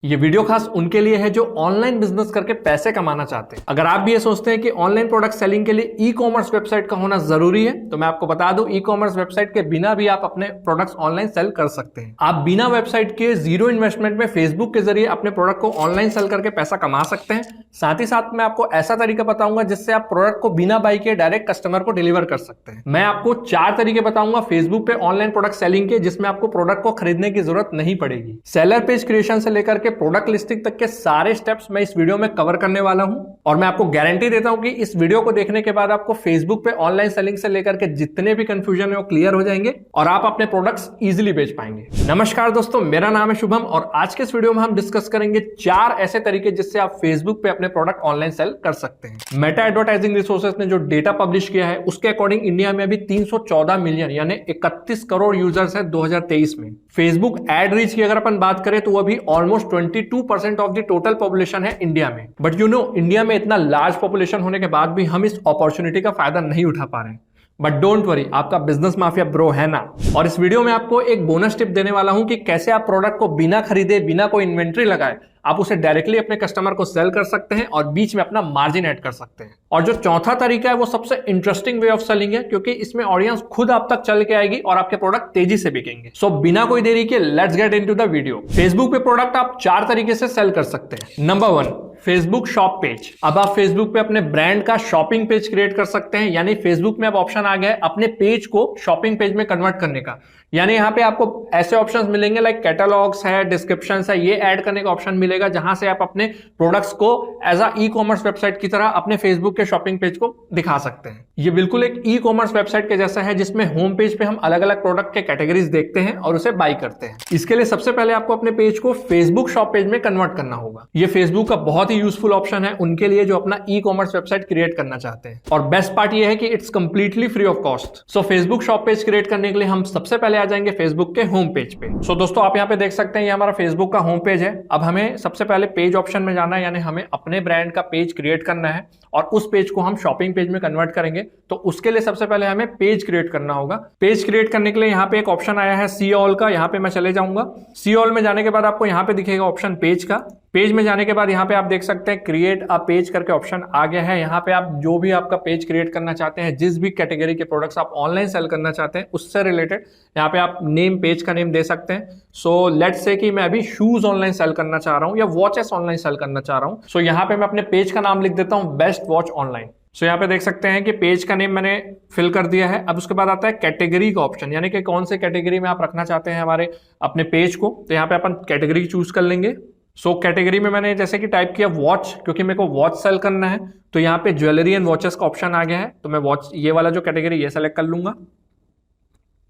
ये वीडियो खास उनके लिए है जो ऑनलाइन बिजनेस करके पैसे कमाना चाहते हैं। अगर आप भी ये सोचते हैं कि ऑनलाइन प्रोडक्ट सेलिंग के लिए ई कॉमर्स वेबसाइट का होना जरूरी है, तो मैं आपको बता दूं, ई कॉमर्स वेबसाइट के बिना भी आप अपने प्रोडक्ट्स ऑनलाइन सेल कर सकते हैं। आप बिना वेबसाइट के जीरो इन्वेस्टमेंट में फेसबुक के जरिए अपने प्रोडक्ट को ऑनलाइन सेल करके पैसा कमा सकते हैं। साथ ही साथ मैं आपको ऐसा तरीका बताऊंगा जिससे आप प्रोडक्ट को बिना बाई के डायरेक्ट कस्टमर को डिलीवर कर सकते हैं। मैं आपको 4 तरीके बताऊंगा फेसबुक पे ऑनलाइन प्रोडक्ट सेलिंग के, जिसमें आपको प्रोडक्ट को खरीदने की जरूरत नहीं पड़ेगी। सेलर पेज क्रिएशन से लेकर के प्रोडक्ट लिस्टिंग के सारे स्टेप्स मैं इस वीडियो में कवर करने वाला हूं, और मैं आपको गारंटी देता हूं कि इस वीडियो को देखने के बाद आपको फेसबुक पे ऑनलाइन सेलिंग से लेकर के जितने भी कंफ्यूजन है वो क्लियर हो जाएंगे और आप अपने प्रोडक्ट्स इजीली बेच पाएंगे। नमस्कार दोस्तों, मेरा नाम है शुभम और आज के इस वीडियो में हम डिस्कस करेंगे 4 ऐसे तरीके जिससे आप फेसबुक पे अपने प्रोडक्ट ऑनलाइन सेल कर सकते हैं। मेटा एडवर्टाइजिंग रिसोर्सेज ने जो डेटा पब्लिश किया है उसके अकॉर्डिंग इंडिया में अभी 314 मिलियन यानी 31 करोड़ यूजर्स है 2023 में। फेसबुक एड रीच की अगर अपन बात करें तो वो अभी almost 22% of the total population है इंडिया में। बट यू नो, इंडिया में इतना लार्ज पॉपुलेशन होने के बाद भी हम इस अपॉर्चुनिटी का फायदा नहीं उठा पा रहे हैं। बट डोंट वरी, आपका बिजनेस माफिया ब्रो है ना। और इस वीडियो में आपको एक बोनस टिप देने वाला हूं कि कैसे आप प्रोडक्ट को बिना खरीदे, बिना कोई इन्वेंट्री लगाए आप उसे डायरेक्टली अपने कस्टमर को सेल कर सकते हैं और बीच में अपना मार्जिन ऐड कर सकते हैं। और जो चौथा तरीका है वो सबसे इंटरेस्टिंग वे ऑफ सेलिंग है, क्योंकि इसमें ऑडियंस खुद आप तक चल के आएगी और आपके प्रोडक्ट तेजी से बिकेंगे। सो बिना कोई देरी के let's get into the video. Facebook पे प्रोडक्ट आप 4 तरीके से सेल कर सकते हैं। Number 1, Facebook shop page. अब आप फेसबुक पे अपने ब्रांड का शॉपिंग पेज क्रिएट कर सकते हैं, यानी फेसबुक में अब ऑप्शन आ गया है अपने पेज को शॉपिंग पेज में कन्वर्ट करने का। यानी यहाँ पे आपको ऐसे ऑप्शंस मिलेंगे लाइक कैटलॉग्स है, डिस्क्रिप्शंस है, ये ऐड करने का ऑप्शन मिलेगा जहां से आप अपने प्रोडक्ट्स को as a e commerce website की तरह अपने फेसबुक के शॉपिंग पेज को दिखा सकते हैं। ये बिल्कुल एक ई कॉमर्स वेबसाइट के जैसा है जिसमें होम पेज पे हम अलग अलग प्रोडक्ट के कैटेगरीज देखते हैं और उसे बाई करते हैं। इसके लिए सबसे पहले आपको अपने पेज को फेसबुक शॉप पेज में कन्वर्ट करना होगा। ये फेसबुक का बहुत ही यूजफुल ऑप्शन है उनके लिए जो अपना ई कॉमर्स वेबसाइट क्रिएट करना चाहते हैं। और बेस्ट पार्ट ये है कि it's completely free of cost. So Facebook shop page create करने के लिए हम सबसे पहले आ जाएंगे फेसबुक के होम पेज पे। सो दोस्तों, आप यहाँ पे देख सकते हैं ये हमारा फेसबुक का होम पेज है। अब हमें सबसे पहले पेज ऑप्शन में जाना है, यानी हमें अपने ब्रांड का पेज क्रिएट करना है और उस पेज को हम शॉपिंग पेज में कन्वर्ट करेंगे। तो उसके लिए सबसे पहले हमें पेज क्रिएट करना होगा। पेज क्रिएट करने के लिए यहाँ पे एक ऑप्शन आया है सी ऑल का, यहाँ पे मैं चले जाऊंगा। सी ऑल में जाने के बाद आपको यहाँ पे दिखेगा ऑप्शन पेज का। पेज में जाने के बाद यहाँ पे आप देख सकते हैं क्रिएट अ पेज करके ऑप्शन आ गया है। यहाँ पे आप जो भी आपका पेज क्रिएट करना चाहते हैं, जिस भी कैटेगरी के प्रोडक्ट्स आप ऑनलाइन सेल करना चाहते हैं उससे रिलेटेड यहाँ पे आप नेम, पेज का नेम दे सकते हैं। सो लेट्स से कि मैं अभी शूज ऑनलाइन सेल करना चाह रहा हूँ या वॉचेस ऑनलाइन सेल करना चाह रहा हूँ। सो यहाँ पे मैं अपने पेज का नाम लिख देता हूँ बेस्ट वॉच ऑनलाइन। सो यहाँ पे देख सकते हैं कि पेज का नेम मैंने फिल कर दिया है। अब उसके बाद आता है कैटेगरी का ऑप्शन, यानी कि कौन से कैटेगरी में आप रखना चाहते हैं हमारे अपने पेज को। तो यहाँ पे अपन कैटेगरी चूज कर लेंगे। सो कैटेगरी में मैंने जैसे कि टाइप किया वॉच, क्योंकि मेरे को वॉच सेल करना है। तो यहाँ पे ज्वेलरी एंड वॉचेस का ऑप्शन आ गया है, तो मैं वॉच ये वाला जो कैटेगरी ये सेलेक्ट कर लूंगा।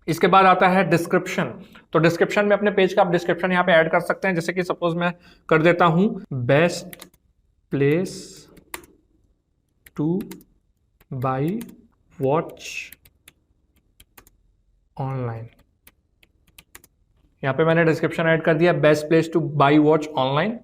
इसके बाद आता है डिस्क्रिप्शन। तो डिस्क्रिप्शन में अपने पेज का आप डिस्क्रिप्शन यहाँ पे ऐड कर सकते हैं, जैसे कि सपोज मैं कर देता हूं best place two by watch online. यहाँ पे मैंने डिस्क्रिप्शन ऐड कर दिया best place two by watch online.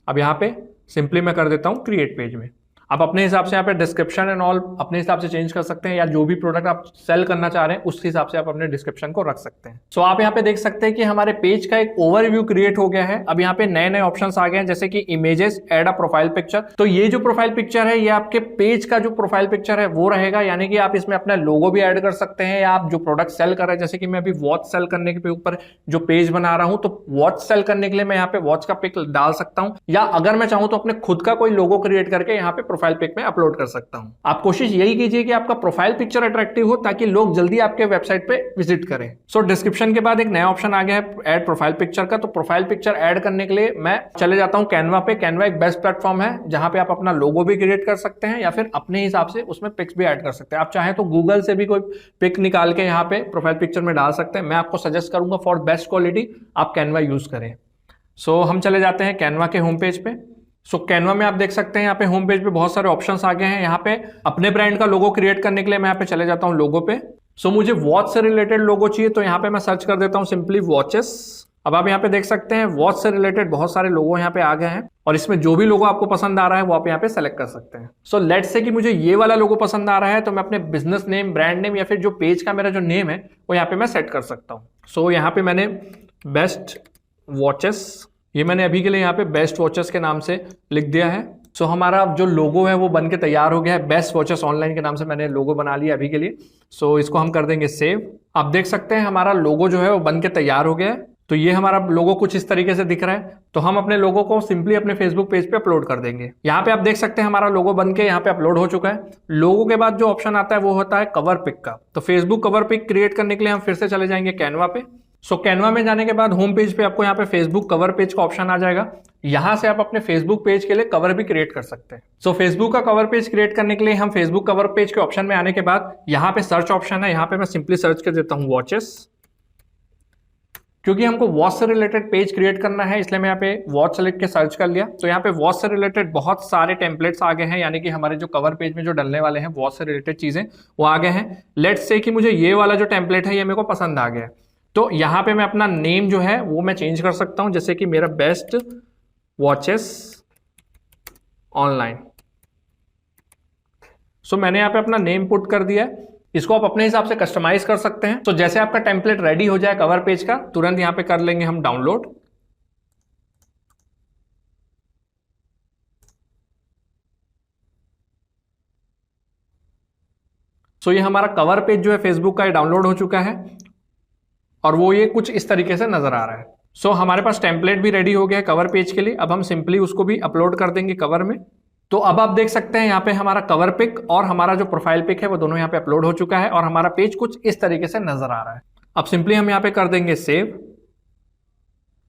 अब यहाँ पे सिंपली मैं कर देता हूँ क्रिएट पेज में। आप अपने हिसाब से यहाँ पे डिस्क्रिप्शन एंड ऑल अपने हिसाब से चेंज कर सकते हैं, या जो भी प्रोडक्ट आप सेल करना चाह रहे हैं उस हिसाब से आप अपने डिस्क्रिप्शन को रख सकते हैं। सो आप यहाँ पे देख सकते हैं कि हमारे पेज का एक ओवरव्यू क्रिएट हो गया है। अब यहाँ पे नए नए ऑप्शंस आ गए हैं, जैसे कि images, add a profile picture. तो ये जो प्रोफाइल पिक्चर है ये आपके पेज का जो प्रोफाइल पिक्चर है वो रहेगा, यानी कि आप इसमें अपना लोगो भी ऐड कर सकते हैं, या आप जो प्रोडक्ट सेल कर रहे हैं, जैसे कि मैं अभी वॉच सेल करने के ऊपर जो पेज बना रहा हूं, तो वॉच सेल करने के लिए मैं यहाँ पे वॉच का पिक डाल सकता हूं, या अगर मैं चाहूं तो अपने खुद का कोई लोगो क्रिएट करके यहाँ पे प्रोफाइल पिक में अपलोड कर सकता हूं। आप कोशिश यही कीजिए कि आपका प्रोफाइल पिक्चर अट्रैक्टिव हो ताकि लोग जल्दी आपके वेबसाइट पे विजिट करें। सो डिस्क्रिप्शन के बाद एक नया ऑप्शन आ गया है ऐड प्रोफाइल पिक्चर का। तो प्रोफाइल पिक्चर ऐड करने के लिए मैं चले जाता हूं कैनवा पे। कैनवा एक बेस्ट प्लेटफॉर्म है जहां पे आप अपना लोगो भी क्रिएट कर सकते हैं या फिर अपने हिसाब से उसमें पिक्स भी ऐड कर सकते हैं। आप चाहें तो गूगल से भी कोई पिक निकाल के यहाँ पे प्रोफाइल पिक्चर में डाल सकते हैं। मैं आपको सजेस्ट करूंगा फॉर बेस्ट क्वालिटी आप कैनवा यूज करें। सो हम चले जाते हैं कैनवा के होम पेज पे। सो कैनवा में आप देख सकते हैं यहाँ पे होम पेज पे बहुत सारे ऑप्शंस आ गए हैं। यहाँ पे अपने ब्रांड का लोगो क्रिएट करने के लिए मैं यहाँ पे चले जाता हूँ लोगो पे। सो मुझे वॉच से रिलेटेड लोगो चाहिए, तो यहाँ पे मैं सर्च कर देता हूँ सिंपली वॉचेस। अब आप यहाँ पे देख सकते हैं वॉच से रिलेटेड बहुत सारे लोगो यहाँ पे आ गए हैं, और इसमें जो भी लोगो आपको पसंद आ रहा है वो आप यहाँ पे सेलेक्ट कर सकते हैं। सो लेट्स से कि मुझे ये वाला लोगो पसंद आ रहा है, तो मैं अपने बिजनेस नेम, ब्रांड नेम या फिर जो पेज का मेरा जो नेम है वो यहाँ पे मैं सेट कर सकता हूँ। सो यहाँ पे मैंने बेस्ट वॉचेस ये मैंने अभी के लिए यहाँ पे बेस्ट वॉचेस के नाम से लिख दिया है। सो हमारा जो लोगो है वो बन के तैयार हो गया है। बेस्ट वॉचेस ऑनलाइन के नाम से मैंने लोगो बना लिया अभी के लिए। सो इसको हम कर देंगे सेव। आप देख सकते हैं हमारा लोगो जो है वो बन के तैयार हो गया है। तो ये हमारा लोगो कुछ इस तरीके से दिख रहा है। तो हम अपने लोगो को सिंपली अपने फेसबुक पेज पे अपलोड कर देंगे। यहाँ पे आप देख सकते हैं हमारा लोगो बन के यहाँ पे अपलोड हो चुका है। लोगो के बाद जो ऑप्शन आता है वो होता है कवर पिक का। तो फेसबुक कवर पिक क्रिएट करने के लिए हम फिर से चले जाएंगे कैनवा पे। सो कैनवा में जाने के बाद होम पेज पे आपको यहाँ पे फेसबुक कवर पेज का ऑप्शन आ जाएगा। यहाँ से आप अपने फेसबुक पेज के लिए कवर भी क्रिएट कर सकते हैं। सो फेसबुक का कवर पेज क्रिएट करने के लिए हम फेसबुक कवर पेज के ऑप्शन में आने के बाद यहाँ पे सर्च ऑप्शन है, यहाँ पे मैं सिंपली सर्च कर देता हूँ वॉचेस। क्योंकि हमको वॉच से रिलेटेड पेज क्रिएट करना है इसलिए मैं यहाँ पे वॉच सेलेक्ट के सर्च कर लिया। तो यहाँ पे वॉच से रिलेटेड बहुत सारे टेम्पलेट्स आ गए हैं, यानी कि हमारे जो कवर पेज में जो डलने वाले हैं वॉच से रिलेटेड चीजें वो आ गए हैं। लेट्स से कि मुझे ये वाला जो टेम्पलेट है ये मेरे को पसंद आ गया, तो यहाँ पे मैं अपना नेम जो है वो मैं चेंज कर सकता हूँ, जैसे कि मेरा बेस्ट वॉचेस ऑनलाइन। सो मैंने यहाँ पे अपना नेम पुट कर दिया है। इसको आप अपने हिसाब से कस्टमाइज कर सकते हैं। तो जैसे आपका टेम्पलेट रेडी हो जाए कवर पेज का, तुरंत यहाँ पे कर लेंगे हम डाउनलोड। सो ये हमारा कवर पेज जो है फेसबुक का डाउनलोड हो चुका है और वो ये कुछ इस तरीके से नजर आ रहा है। सो हमारे पास टेम्पलेट भी रेडी हो गया है कवर पेज के लिए। अब हम सिंपली उसको भी अपलोड कर देंगे कवर में। तो अब आप देख सकते हैं यहाँ पे हमारा कवर पिक और हमारा जो प्रोफाइल पिक है वो दोनों यहाँ पे अपलोड हो चुका है और हमारा पेज कुछ इस तरीके से नजर आ रहा है। अब सिंपली हम यहाँ पे कर देंगे सेव।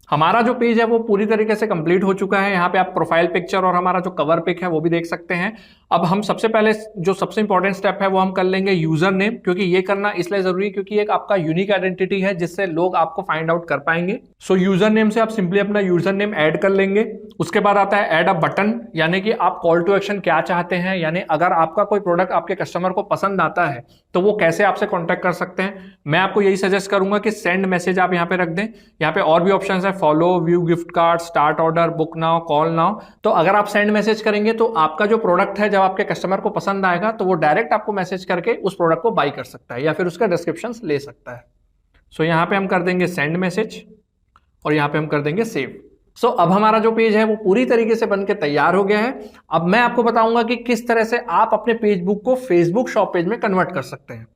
हमारा जो पेज है वो पूरी तरीके से कंप्लीट हो चुका है। यहाँ पे आप प्रोफाइल पिक्चर और हमारा जो कवर पिक है वो भी देख सकते हैं। अब हम सबसे पहले जो सबसे इंपॉर्टेंट स्टेप है वो हम कर लेंगे यूजर नेम, क्योंकि ये करना इसलिए जरूरी है क्योंकि एक आपका यूनिक आइडेंटिटी है जिससे लोग आपको फाइंड आउट कर पाएंगे। सो यूजर नेम से आप सिंपली अपना यूजर नेम ऐड कर लेंगे। उसके बाद आता है ऐड अ बटन, यानी कि आप कॉल टू एक्शन क्या चाहते हैं, यानी अगर आपका कोई प्रोडक्ट आपके कस्टमर को पसंद आता है तो वो कैसे आपसे कॉन्टेक्ट कर सकते हैं। मैं आपको यही सजेस्ट करूंगा कि सेंड मैसेज आप यहाँ पे रख दें। यहाँ पे और भी ऑप्शन है, follow, view gift card, start order, book now, call now. तो अगर आप सेंड मैसेज करेंगे तो आपका जो प्रोडक्ट है जब आपके कस्टमर को पसंद आएगा तो वो डायरेक्ट आपको मैसेज करके उस प्रोडक्ट को बाय कर सकता है या फिर उसका डिस्क्रिप्शन ले सकता है। सो यहाँ पे हम कर देंगे सेंड मैसेज और यहाँ पे हम कर देंगे सेव। सो अब हमारा जो पेज है वो पूरी तरीके से बनके तैयार हो गया है। अब मैं आपको बताऊंगा कि किस तरह से आप अपने पेज बुक को फेसबुक शॉप पेज में कन्वर्ट कर सकते हैं।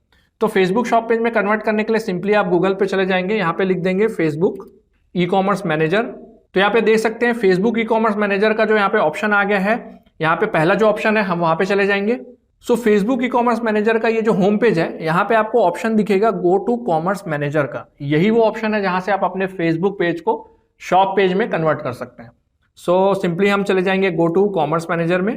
तो फेसबुक शॉप पेज में कन्वर्ट करने के लिए सिंपली आप गूगल पे चले जाएंगे, यहाँ पे लिख देंगे फेसबुक ई कॉमर्स मैनेजर। तो यहाँ पे देख सकते हैं फेसबुक ई कॉमर्स मैनेजर का जो यहाँ पे ऑप्शन आ गया है, यहाँ पे पहला जो ऑप्शन है हम वहां पे चले जाएंगे। सो फेसबुक ई कॉमर्स मैनेजर का ये जो होम पेज है यहाँ पे आपको ऑप्शन दिखेगा गो टू कॉमर्स मैनेजर का। यही वो ऑप्शन है जहां से आप अपने फेसबुक पेज को शॉप पेज में कन्वर्ट कर सकते हैं। सो सिंपली हम चले जाएंगे गो टू कॉमर्स मैनेजर में,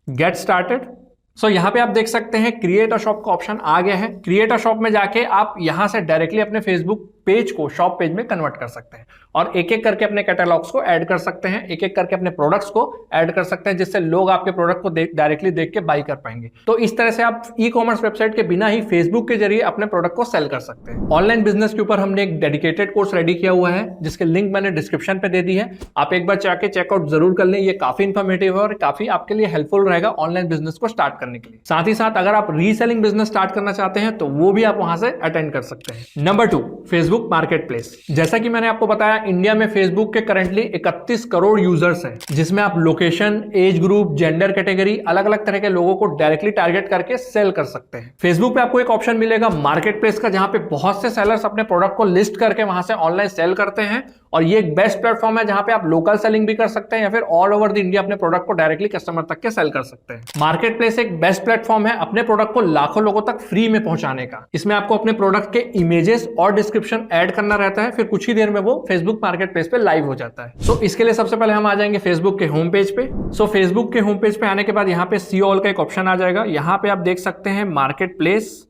गेट स्टार्टेड। सो यहाँ पे आप देख सकते हैं क्रिएट अ शॉप का ऑप्शन आ गया है। क्रिएट अ शॉप में जाके आप यहाँ से डायरेक्टली अपने फेसबुक पेज को शॉप पेज में कन्वर्ट कर सकते हैं और एक एक करके अपने कैटलॉग्स को ऐड कर सकते हैं, एक एक करके अपने प्रोडक्ट्स को ऐड कर सकते हैं, जिससे लोग आपके प्रोडक्ट को डायरेक्टली देख के बाई कर पाएंगे। तो इस तरह से आप ई कॉमर्स वेबसाइट के बिना ही फेसबुक के जरिए अपने प्रोडक्ट को सेल कर सकते हैं। ऑनलाइन बिजनेस के ऊपर हमने एक डेडिकेटेड कोर्स रेडी किया हुआ है जिसके लिंक मैंने डिस्क्रिप्शन पे दे दी है। आप एक बार जाके चेकआउट जरूर कर लें, ये काफी इंफॉर्मेटिव है और काफी आपके लिए हेल्पफुल रहेगा ऑनलाइन बिजनेस को स्टार्ट करने के लिए। साथ ही साथ अगर आप रीसेलिंग बिजनेस स्टार्ट करना चाहते हैं तो वो भी आप वहां से अटेंड कर सकते हैं। Number 2, Facebook market place. जैसा कि मैंने आपको बताया, इंडिया में फेसबुक के करंटली 31 करोड़ यूजर्स हैं, जिसमें आप location, age group, gender category, अलग अलग तरह के लोगों को डायरेक्टली टारगेट करके सेल कर सकते हैं। फेसबुक पे आपको एक ऑप्शन मिलेगा मार्केट प्लेस का, जहां पे बहुत से सेलर्स अपने प्रोडक्ट को लिस्ट करके वहां से ऑनलाइन सेल करते हैं और ये एक बेस्ट प्लेटफॉर्म है जहां पे आप लोकल सेलिंग भी कर सकते हैं या फिर ऑल ओवर द इंडिया अपने प्रोडक्ट को डायरेक्टली कस्टमर तक के सेल कर सकते हैं। मार्केट प्लेस एक बेस्ट प्लेटफॉर्म है अपने प्रोडक्ट को लाखों लोगों तक फ्री में पहुंचाने का। इसमें आपको अपने प्रोडक्ट के इमेजेस और डिस्क्रिप्शन ऐड करना रहता है, फिर कुछ ही देर में वो फेसबुक मार्केट प्लेस पे लाइव हो जाता है। सो इसके लिए सबसे पहले हम आ जाएंगे फेसबुक के होम पेज पे। सो फेसबुक के होम पेज पे आने के बाद यहाँ पे सी ऑल का एक ऑप्शन आ जाएगा। यहाँ पे आप देख सकते हैं मार्केट प्लेस,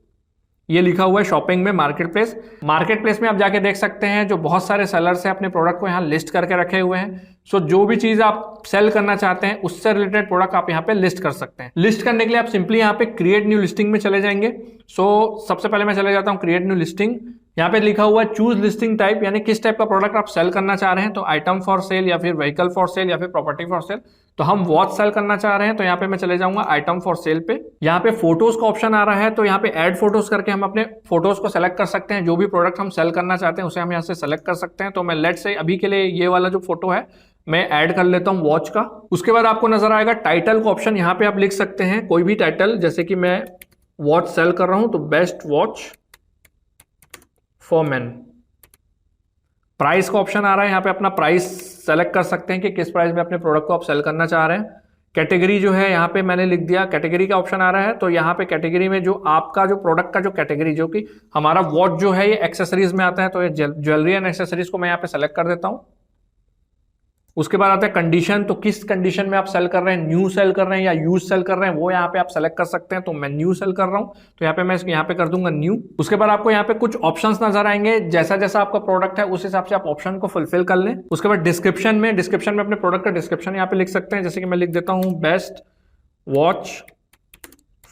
ये लिखा हुआ है शॉपिंग में मार्केट प्लेस। मार्केट प्लेस में आप जाके देख सकते हैं जो बहुत सारे सेलर्स हैं अपने प्रोडक्ट को यहाँ लिस्ट करके रखे हुए हैं। सो जो भी चीज आप सेल करना चाहते हैं उससे रिलेटेड प्रोडक्ट आप यहाँ पे लिस्ट कर सकते हैं। लिस्ट करने के लिए आप सिंपली यहाँ पे क्रिएट न्यू लिस्टिंग में चले जाएंगे। सो सबसे पहले मैं चले जाता हूँ क्रिएट न्यू लिस्टिंग। यहाँ पे लिखा हुआ है चूज लिस्टिंग टाइप, यानी किस टाइप का प्रोडक्ट आप सेल करना चाह रहे हैं, तो आइटम फॉर सेल या फिर व्हीकल फॉर सेल या फिर प्रॉपर्टी फॉर सेल। तो हम वॉच सेल करना चाह रहे हैं, तो यहाँ पे मैं चले जाऊंगा आइटम फॉर सेल पे। यहाँ पे फोटोज का ऑप्शन आ रहा है, तो यहाँ पे ऐड फोटोज करके हम अपने फोटोज को सेलेक्ट कर सकते हैं। जो भी प्रोडक्ट हम सेल करना चाहते हैं उसे हम यहाँ से सेलेक्ट कर सकते हैं। तो मैं लेट से अभी के लिए ये वाला जो फोटो है मैं ऐड कर लेता हूँ वॉच का। उसके बाद आपको नजर आएगा टाइटल का ऑप्शन, यहाँ पे आप लिख सकते हैं कोई भी टाइटल, जैसे कि मैं वॉच सेल कर रहा हूं तो best watch for main. Price का ऑप्शन आ रहा है, यहाँ पे अपना प्राइस सेलेक्ट कर सकते हैं कि किस प्राइस में अपने प्रोडक्ट को आप सेल करना चाह रहे हैं। कैटेगरी जो है यहाँ पे मैंने लिख दिया, कैटेगरी का ऑप्शन आ रहा है, तो यहाँ पे कैटेगरी में जो आपका जो प्रोडक्ट का जो कैटेगरी, जो कि हमारा वॉच जो है ये एक्सेसरीज में आता है, तो ये ज्वेलरी एंड एक्सेसरीज को मैं यहाँ पे सेलेक्ट कर देता हूं। उसके बाद आता है कंडीशन, तो किस कंडीशन में आप सेल कर रहे हैं, न्यू सेल कर रहे हैं या यूज सेल कर रहे हैं, वो यहाँ पे आप सेलेक्ट कर सकते हैं। तो मैं न्यू सेल कर रहा हूं, तो यहाँ पे मैं यहाँ पे कर दूंगा न्यू। उसके बाद आपको यहाँ पे कुछ ऑप्शंस नजर आएंगे, जैसा जैसा आपका प्रोडक्ट है उस हिसाब से आप ऑप्शन को फुलफिल कर लें। उसके बाद डिस्क्रिप्शन में अपने प्रोडक्ट का डिस्क्रिप्शन यहाँ पे लिख सकते हैं, जैसे कि मैं लिख देता हूँ बेस्ट वॉच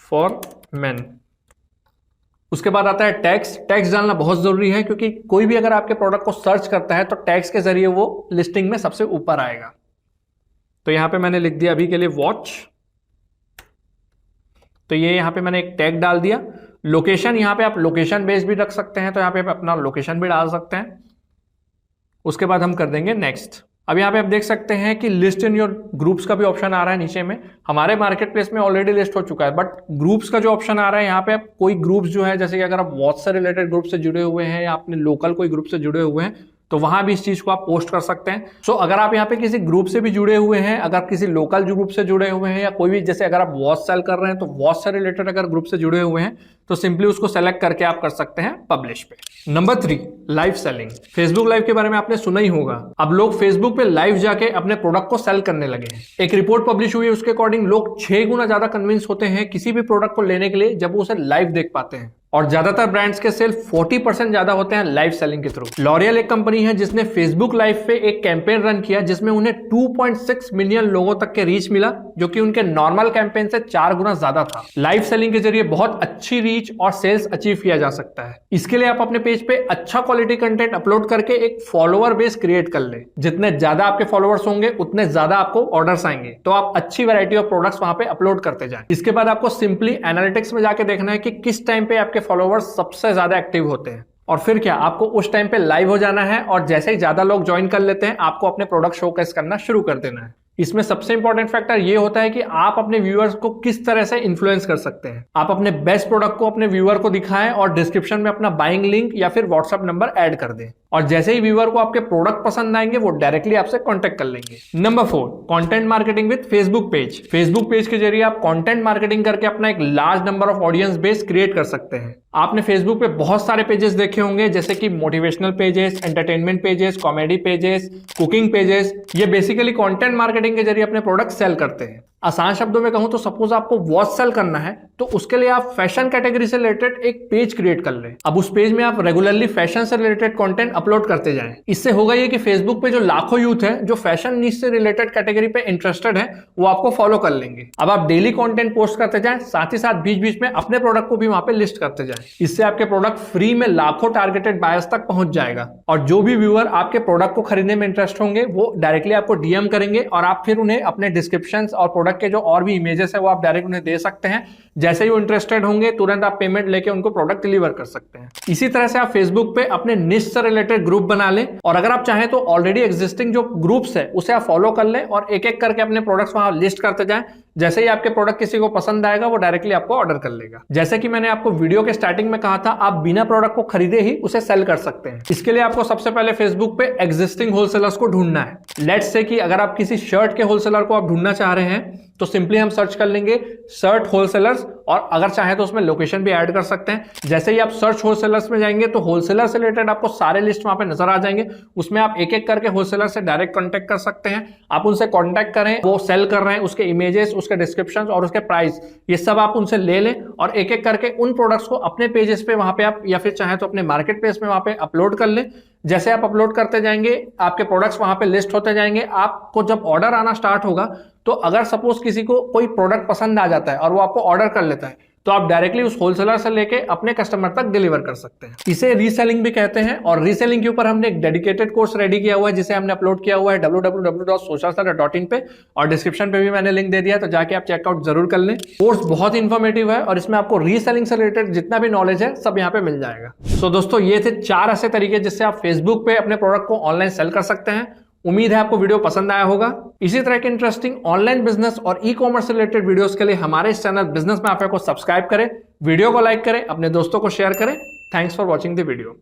फॉर मेन। उसके बाद आता है टैग्स। टैग्स डालना बहुत जरूरी है, क्योंकि कोई भी अगर आपके प्रोडक्ट को सर्च करता है तो टैग्स के जरिए वो लिस्टिंग में सबसे ऊपर आएगा। तो यहां पे मैंने लिख दिया अभी के लिए वॉच, तो ये यहां पे मैंने एक टैग डाल दिया। लोकेशन, यहां पे आप लोकेशन बेस्ड भी रख सकते हैं, तो यहां पे आप अपना लोकेशन भी डाल सकते हैं। उसके बाद हम कर देंगे नेक्स्ट। अब यहाँ पे आप देख सकते हैं कि लिस्ट इन योर ग्रुप्स का भी ऑप्शन आ रहा है नीचे में। हमारे मार्केट प्लेस में ऑलरेडी लिस्ट हो चुका है, बट ग्रुप्स का जो ऑप्शन आ रहा है यहाँ पे, आप कोई ग्रुप्स जो है, जैसे कि अगर आप वॉच से रिलेटेड ग्रुप से जुड़े हुए हैं या अपने लोकल कोई ग्रुप से जुड़े हुए हैं, तो वहां भी इस चीज को आप पोस्ट कर सकते हैं। सो अगर आप यहाँ पे किसी ग्रुप से भी जुड़े हुए हैं, अगर किसी लोकल ग्रुप से जुड़े हुए हैं, या कोई भी, जैसे अगर आप वॉच सेल कर रहे हैं तो वॉच से रिलेटेड अगर ग्रुप से जुड़े हुए हैं, तो सिंपली उसको सेलेक्ट करके आप कर सकते हैं पब्लिश पे। Number 3, live selling. Facebook live के बारे में आपने सुना ही होगा। अब लोग फेसबुक पे लाइव जाके अपने प्रोडक्ट को सेल करने लगे हैं। एक रिपोर्ट पब्लिश हुई है, उसके अकॉर्डिंग लोग 6 गुना ज्यादा कन्विंस होते हैं किसी भी प्रोडक्ट को लेने के लिए जब वो उसे लाइव देख पाते हैं। और ज्यादातर ब्रांड्स के सेल 40% ज्यादा होते हैं लाइव सेलिंग के थ्रू। लॉरियल एक कंपनी है जिसने फेसबुक लाइव पे एक कैंपेन रन किया, जिसमें उन्हें 2.6 मिलियन लोगों तक के रीच मिला, जो कि उनके नॉर्मल कैंपेन से 4 गुना ज्यादा था। लाइव सेलिंग के जरिए बहुत अच्छी रीच और सेल्स अचीव किया जा सकता है। इसके लिए आप अपने पेज पे अच्छा क्वालिटी कंटेंट अपलोड करके एक फॉलोअर बेस क्रिएट कर ले। जितने ज्यादा आपके फॉलोअर्स होंगे उतने ज्यादा आपको ऑर्डर्स आएंगे, तो आप अच्छी वैरायटी ऑफ प्रोडक्ट्स वहां पे अपलोड करते जाएं। इसके बाद आपको सिंपली एनालिटिक्स में जाके देखना है कि किस टाइम पे आपके फॉलोअर्स सबसे ज्यादा एक्टिव होते हैं, और फिर क्या, आपको उस टाइम पे लाइव हो जाना है, और जैसे ही ज्यादा लोग ज्वाइन कर लेते हैं आपको अपने प्रोडक्ट शोकेस करना शुरू कर देना है। इसमें सबसे इंपॉर्टेंट फैक्टर ये होता है कि आप अपने व्यूअर्स को किस तरह से इन्फ्लुएंस कर सकते हैं। आप अपने बेस्ट प्रोडक्ट को अपने व्यूअर को दिखाएं और डिस्क्रिप्शन में अपना बाइंग लिंक या फिर व्हाट्सएप नंबर ऐड कर दें, और जैसे ही व्यूअर को आपके प्रोडक्ट पसंद आएंगे वो डायरेक्टली आपसे कांटेक्ट कर लेंगे। Number 4, content marketing with Facebook page. Facebook page के जरिए आप कंटेंट मार्केटिंग करके अपना एक large number of audience base create कर सकते हैं। आपने फेसबुक पे बहुत सारे पेजेस देखे होंगे, जैसे कि motivational pages, entertainment pages, comedy pages, cooking pages. ये बेसिकली कंटेंट मार्केटिंग के जरिए अपने प्रोडक्ट सेल करते हैं। आसान शब्दों में कहूं तो सपोज आपको वॉच सेल करना है, तो उसके लिए आप फैशन कैटेगरी से रिलेटेड एक पेज क्रिएट कर लें। अब उस पेज में आप रेगुलरली फैशन से रिलेटेड कंटेंट अपलोड करते जाएं। इससे होगा ये कि फेसबुक पे जो लाखों यूथ है जो फैशन नीश से रिलेटेड कैटेगरी पे इंटरेस्टेड है, वो आपको फॉलो कर लेंगे। अब आप डेली कंटेंट पोस्ट करते जाएं, साथ ही साथ बीच बीच में अपने प्रोडक्ट को भी वहां पे लिस्ट करते जाएं। इससे आपके प्रोडक्ट फ्री में लाखों टारगेटेड बायर्स तक पहुंच जाएगा, और जो भी व्यूअर आपके प्रोडक्ट को खरीदने में इंटरेस्ट होंगे वो डायरेक्टली आपको डीएम करेंगे, और आप फिर उन्हें अपने डिस्क्रिप्शन और प्रोडक्ट के जो और भी इमेजेस है वो आप डायरेक्ट उन्हें दे सकते हैं। जैसे ही वो इंटरेस्टेड होंगे तुरंत आप पेमेंट लेके उनको प्रोडक्ट डिलीवर कर सकते हैं। इसी तरह से आप फेसबुक पे अपने निश से रिलेटेड ग्रुप बना लें, और अगर आप चाहें तो ऑलरेडी एग्जिस्टिंग जो ग्रुप्स है उसे आप फॉलो कर लें और एक एक करके अपने प्रोडक्ट्स वहां लिस्ट करते जाएं। जैसे ही आपके प्रोडक्ट किसी को पसंद आएगा वो डायरेक्टली आपको ऑर्डर कर लेगा। जैसे कि मैंने आपको वीडियो के स्टार्टिंग में कहा था, आप बिना प्रोडक्ट को खरीदे ही उसे सेल कर सकते हैं। इसके लिए आपको सबसे पहले फेसबुक पे एग्जिस्टिंग होलसेलर्स को ढूंढना है। लेट्स से कि अगर आप किसी शर्ट के होलसेलर को आप ढूंढना चाह रहे हैं, तो सिंपली हम सर्च कर लेंगे शर्ट होलसेलर्स, और अगर चाहे तो उसमें लोकेशन भी ऐड कर सकते हैं। जैसे ही आप सर्च होलसेलर्स में जाएंगे तो होलसेलर से रिलेटेड आपको सारे लिस्ट वहां पे नजर आ जाएंगे। उसमें आप एक एक करके होलसेलर से डायरेक्ट कांटेक्ट कर सकते हैं। आप उनसे कांटेक्ट करें, वो सेल कर रहे हैं, उसके इमेजेस, उसके डिस्क्रिप्शन और उसके प्राइस, ये सब आप उनसे ले लें, और एक एक करके उन प्रोडक्ट्स को अपने पेजेस पे वहां पे आप, या फिर चाहे तो अपने मार्केट प्लेस में वहां पे अपलोड कर लें। जैसे आप अपलोड करते जाएंगे आपके प्रोडक्ट्स वहां पे लिस्ट होते जाएंगे। आपको जब ऑर्डर आना स्टार्ट होगा, तो अगर सपोज किसी को कोई प्रोडक्ट पसंद आ जाता है और वो आपको ऑर्डर कर लेता है, तो आप डायरेक्टली उस होलसेलर से लेके अपने कस्टमर तक डिलीवर कर सकते हैं। इसे रीसेलिंग भी कहते हैं और रीसेलिंग के ऊपर हमने एक डेडिकेटेड कोर्स रेडी किया हुआ है जिसे हमने अपलोड किया हुआ है www.socialstar.in पे और डिस्क्रिप्शन पे भी मैंने लिंक दे दिया है, तो जाके आप चेकआउट जरूर कर लें। कोर्स बहुत इंफॉर्मेटिव है और इसमें आपको रीसेलिंग से रिलेटेड जितना भी नॉलेज है सब यहाँ पे मिल जाएगा। सो दोस्तों ये थे 4 ऐसे तरीके जिससे आप फेसबुक पे अपने प्रोडक्ट को ऑनलाइन सेल कर सकते हैं। उम्मीद है आपको वीडियो पसंद आया होगा। इसी तरह के इंटरेस्टिंग ऑनलाइन बिजनेस और ई कॉमर्स से रिलेटेड वीडियोस के लिए हमारे इस चैनल बिजनेस माफिया को सब्सक्राइब करें, वीडियो को लाइक करें, अपने दोस्तों को शेयर करें। Thanks for watching the video.